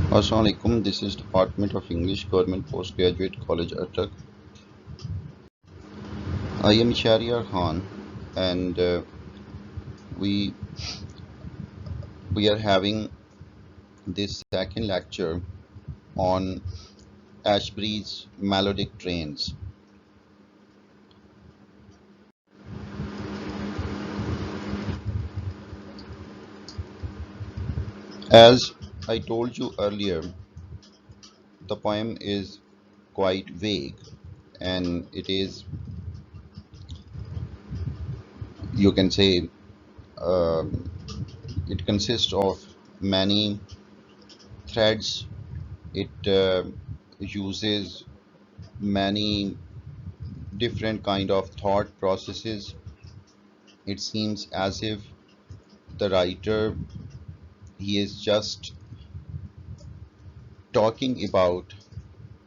Assalamu alaikum. This is Department of English, Government Postgraduate College, Attock. I am Sheheryar Khan, and we we are having this second lecture on Ashbery's melodic trains. As I told you earlier, the poem is quite vague, and it is, you can say, uh, it consists of many threads. It uses many different kind of thought processes. It seems as if the writer, he is just talking about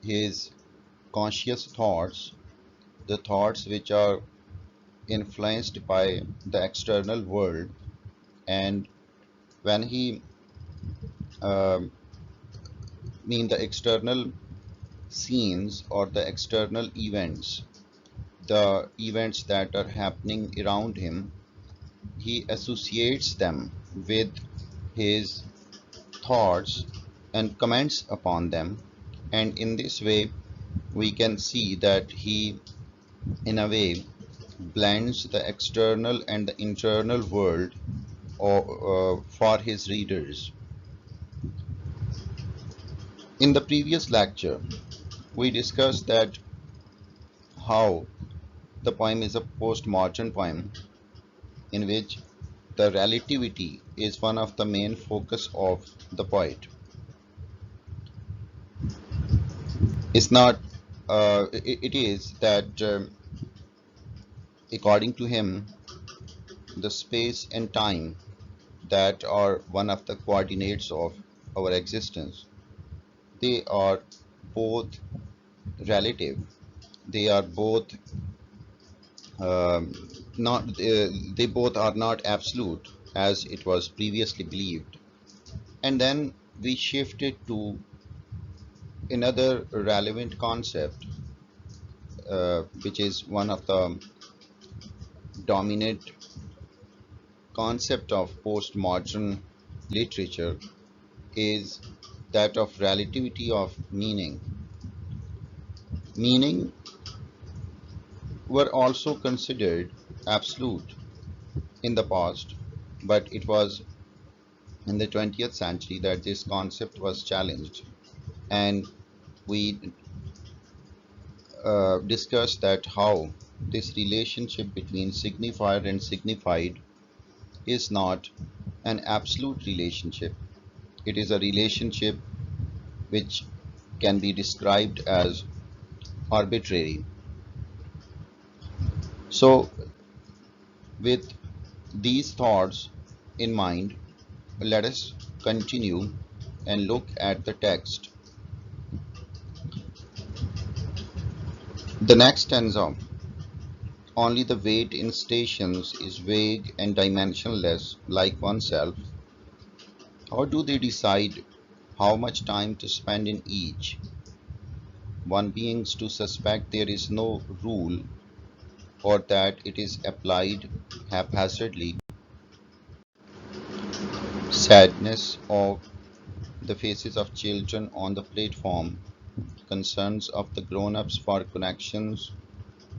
his conscious thoughts, the thoughts which are influenced by the external world. And when he um mean the external scenes or the external events, the events that are happening around him, he associates them with his thoughts and comments upon them. And in this way, we can see that he, in a way, blends the external and the internal world for his readers. In the previous lecture, we discussed that how the poem is a postmodern poem in which the relativity is one of the main focus of the poet. It's not, it is that according to him, the space and time that are one of the coordinates of our existence, they are both relative. They are both um, not. They both are not absolute, as it was previously believed. And then we shifted to another relevant concept, which is one of the dominant concept of postmodern literature, is that of relativity of meaning. Meaning were also considered absolute in the past, but it was in the 20th century that this concept was challenged. And we discussed that how this relationship between signifier and signified is not an absolute relationship. It is a relationship which can be described as arbitrary. So, with these thoughts in mind, let us continue and look at the text. The next stanza, only the weight in stations is vague and dimensionless like oneself. How do they decide how much time to spend in each? One beings to suspect there is no rule or that it is applied haphazardly. Sadness of the faces of children on the platform, concerns of the grown-ups for connections,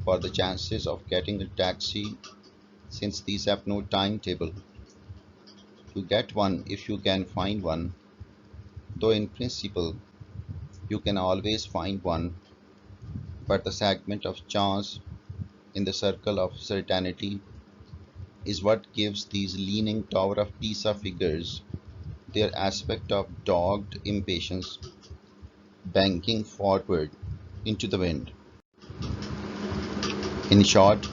for the chances of getting a taxi, since these have no timetable. To get one if you can find one, though in principle you can always find one, but the segment of chance in the circle of certainty is what gives these leaning tower of Pisa figures their aspect of dogged impatience, banking forward into the wind. In short,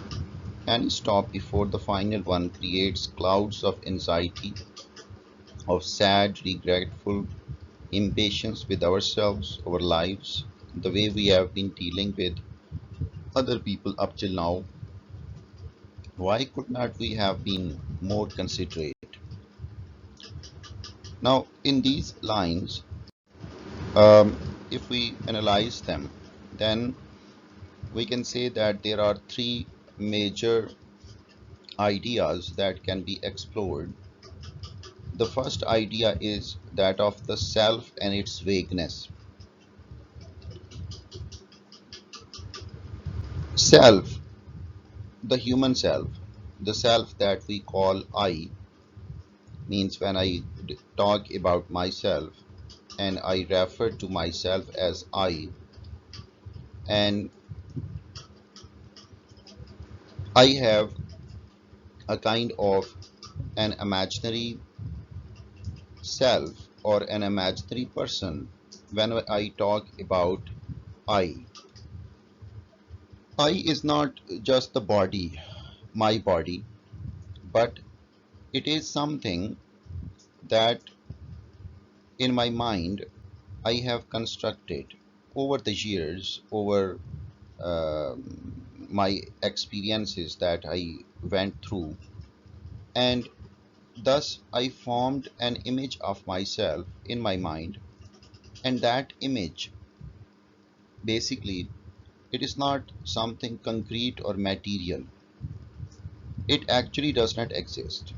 any stop before the final one creates clouds of anxiety, of sad, regretful impatience with ourselves, our lives, the way we have been dealing with other people up till now. Why could not we have been more considerate? Now, in these lines, If we analyze them, then we can say that there are three major ideas that can be explored. The first idea is that of the self and its vagueness. Self, the human self, the self that we call I, means when I talk about myself and I refer to myself as I, and I have a kind of an imaginary self or an imaginary person when I talk about I. I is not just the body, my body, but it is something that in my mind I have constructed over the years, over my experiences that I went through, and thus I formed an image of myself in my mind, and that image basically it is not something concrete or material. It actually does not exist.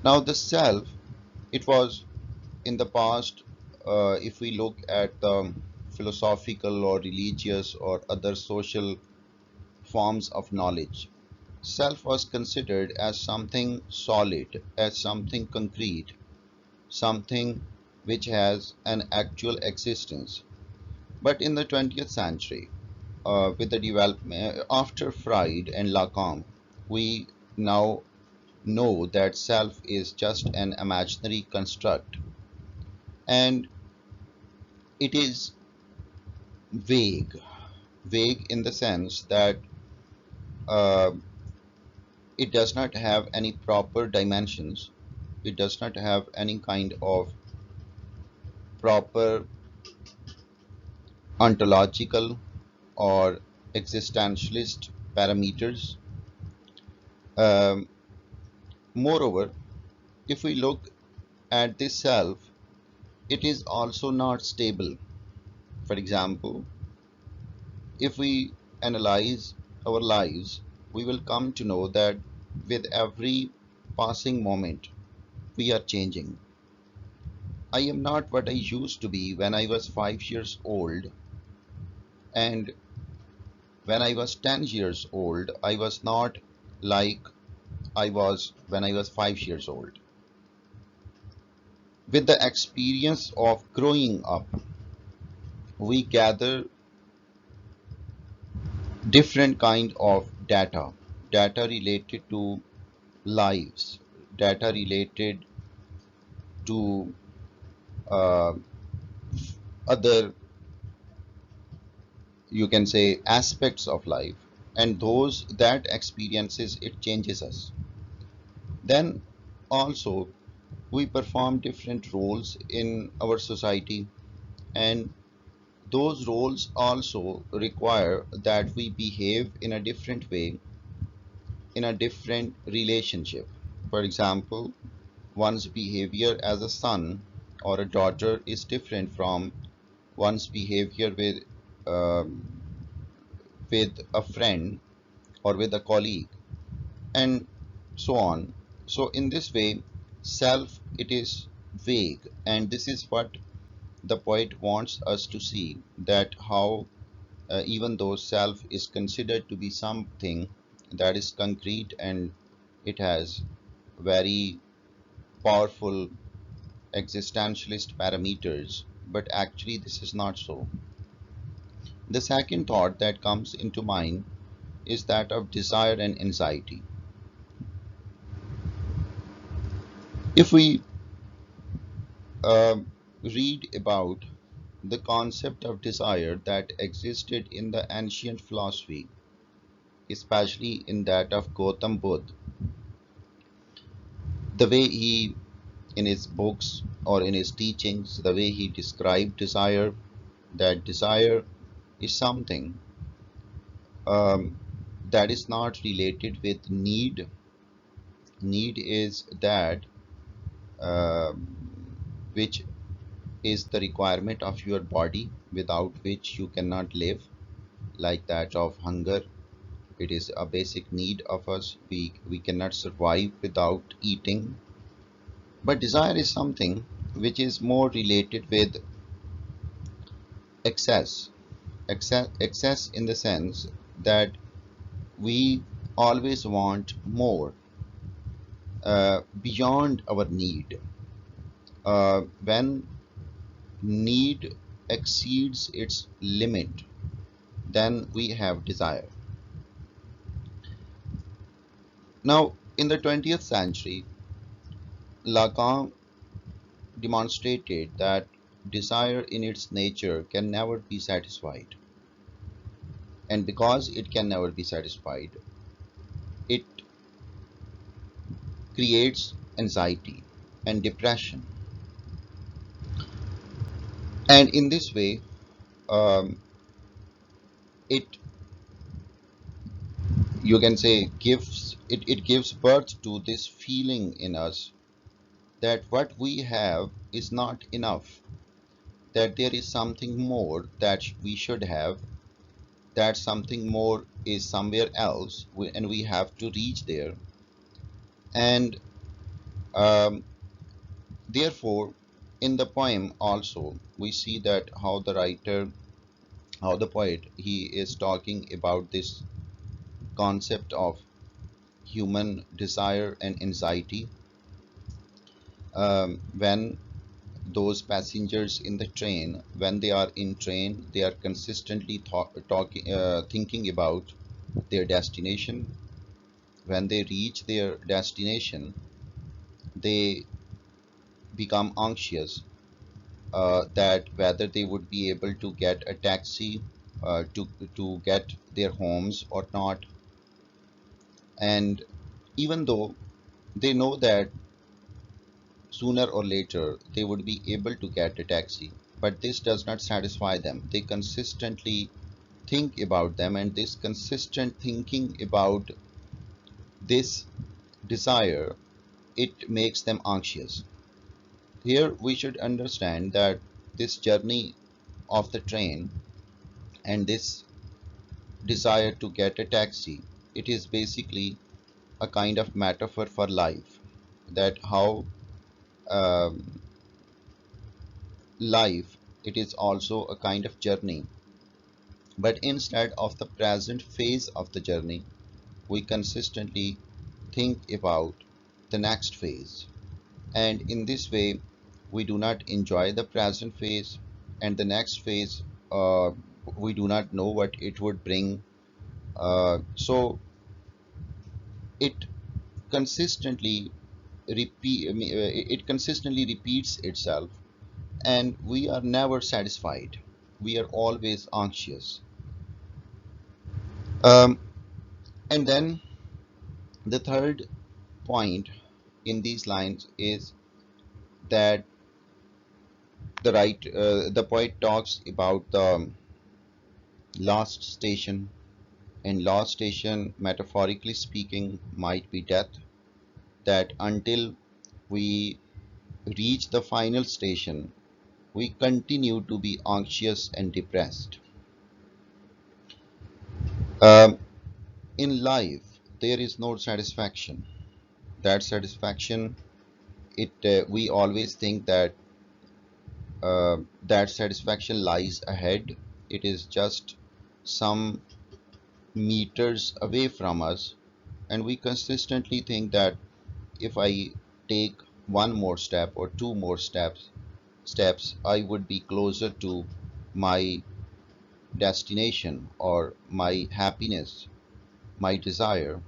Now, the self, it was in the past, if we look at the philosophical or religious or other social forms of knowledge, self was considered as something solid, as something concrete, something which has an actual existence. But in the 20th century, with the development after Freud and Lacan, we now know that self is just an imaginary construct, and it is vague. Vague in the sense that uh, it does not have any proper dimensions. It does not have any kind of proper ontological or existentialist parameters. Um, Moreover, if we look at this self, it is also not stable. For example, if we analyze our lives, we will come to know that with every passing moment, we are changing. I am not what I used to be when I was 5 years old, and when I was 10 years old, I was not like I was when I was 5 years old. With the experience of growing up, we gather different kind of data related to lives, data related to uh, other, you can say, aspects of life, and those that experiences it changes us. Then also we perform different roles in our society, and those roles also require that we behave in a different way in a different relationship. For example, one's behavior as a son or a daughter is different from one's behavior um, with a friend or with a colleague, and so on. So in this way, self it is vague, and this is what the poet wants us to see, that how even though self is considered to be something that is concrete and it has very powerful existentialist parameters, but actually this is not so. The second thought that comes into mind is that of desire and anxiety. If we read about the concept of desire that existed in the ancient philosophy, especially in that of Gautam Buddha, the way he, in his books or in his teachings, the way he described desire, that desire is something um, that is not related with need. Need is that um which is the requirement of your body without which you cannot live, like that of hunger. It is a basic need of us. We cannot survive without eating. But desire is something which is more related with excess. Excess in the sense that we always want more beyond our need. When need exceeds its limit, then we have desire. Now, in the 20th century, Lacan demonstrated that desire in its nature can never be satisfied. And because it can never be satisfied, it creates anxiety and depression. And in this way, um, it, you can say, it gives birth to this feeling in us that what we have is not enough, that there is something more that we should have, that something more is somewhere else, and we have to reach there. And um, therefore, in the poem also, we see that how the poet, he is talking about this concept of human desire and anxiety. When those passengers in the train, when they are in train, they are consistently thinking about their destination. When they reach their destination, they become anxious that whether they would be able to get a taxi to get their homes or not. And even though they know that sooner or later they would be able to get a taxi, but this does not satisfy them. They consistently think about them, and this consistent thinking about this desire, it makes them anxious. Here we should understand that this journey of the train and this desire to get a taxi, it is basically a kind of metaphor for life. That how um, life, it is also a kind of journey, but instead of the present phase of the journey, we consistently think about the next phase. And in this way, we do not enjoy the present phase, and the next phase, we do not know what it would bring. So it consistently it consistently repeats itself, and we are never satisfied. We are always anxious. Um, and then the third point in these lines is that the poet talks about the last station, and last station, metaphorically speaking, might be death. That until we reach the final station, we continue to be anxious and depressed. Um, in life, there is no satisfaction. That satisfaction, we always think that that satisfaction lies ahead. It is just some meters away from us, and we consistently think that if I take one more step or two more steps, I would be closer to my destination or my happiness, my desire.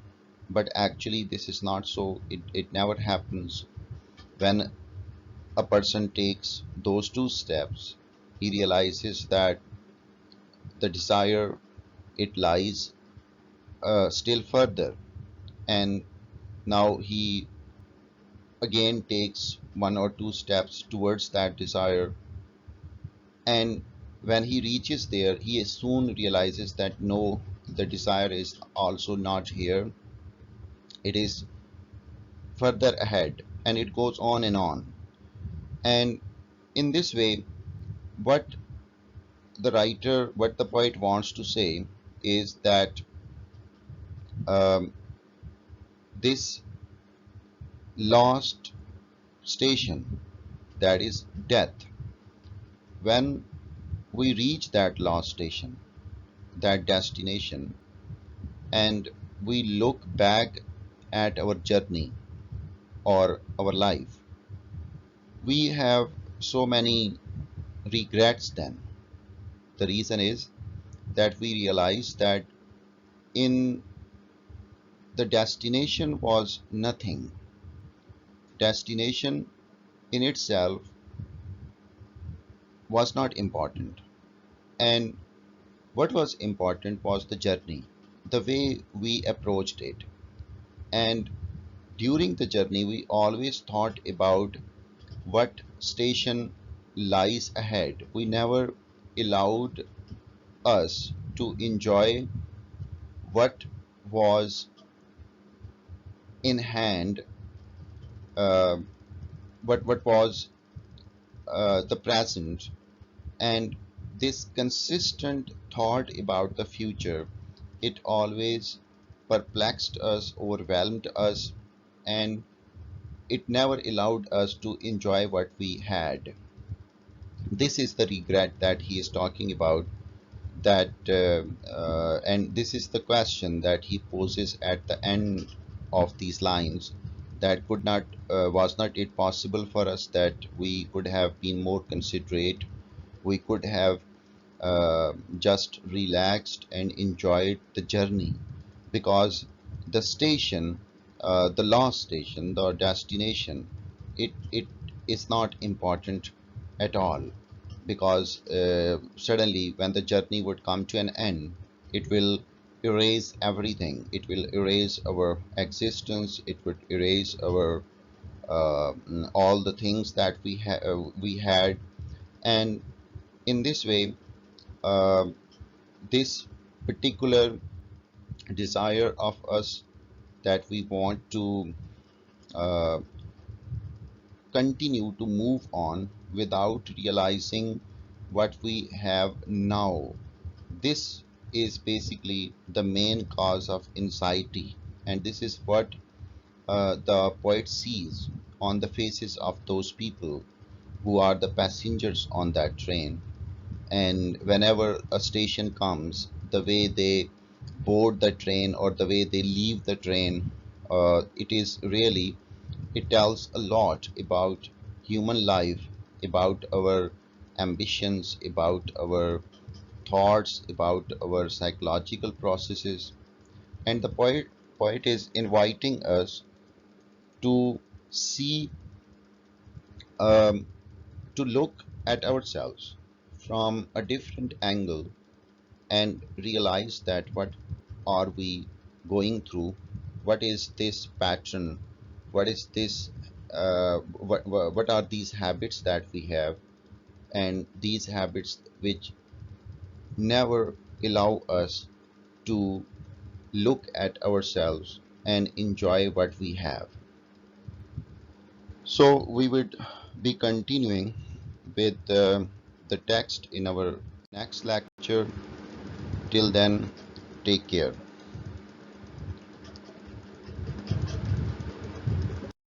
But actually, this is not so. It never happens. When a person takes those two steps, he realizes that the desire, it lies still further, and now he again takes one or two steps towards that desire, and when he reaches there, he soon realizes that no, the desire is also not here, it is further ahead, and it goes on and on. And In this way, what what the poet wants to say is that um, this lost station, that is death, when we reach that lost station, that destination, and we look back at our journey or our life, we have so many regrets then. The reason is that we realize that in the destination was nothing. Destination in itself was not important. And what was important was the journey, the way we approached it. And during the journey, we always thought about what station lies ahead. We never allowed us to enjoy what was in hand, uh, what was the present, and this consistent thought about the future, it always perplexed us, overwhelmed us, and it never allowed us to enjoy what we had. This is the regret that he is talking about, that and this is the question that he poses at the end of these lines, that could not was not it possible for us that we could have been more considerate, we could have just relaxed and enjoyed the journey, because the station, the last station, the destination, it is not important at all, because suddenly when the journey would come to an end, it will erase everything. It will erase our existence. It would erase our all the things that we had, and in this way, uh, this particular desire of us, that we want to uh, continue to move on without realizing what we have now. This is basically the main cause of anxiety, and this is what the poet sees on the faces of those people who are the passengers on that train. And whenever a station comes, the way they board the train or the way they leave the train, it is really, it tells a lot about human life, about our ambitions, about our thoughts, about our psychological processes. And the poet is inviting us to see, um, to look at ourselves from a different angle and realize that what are we going through, what is this pattern, what is this, what are these habits that we have, and these habits which never allow us to look at ourselves and enjoy what we have. So we would be continuing with the text in our next lecture. Till then, take care.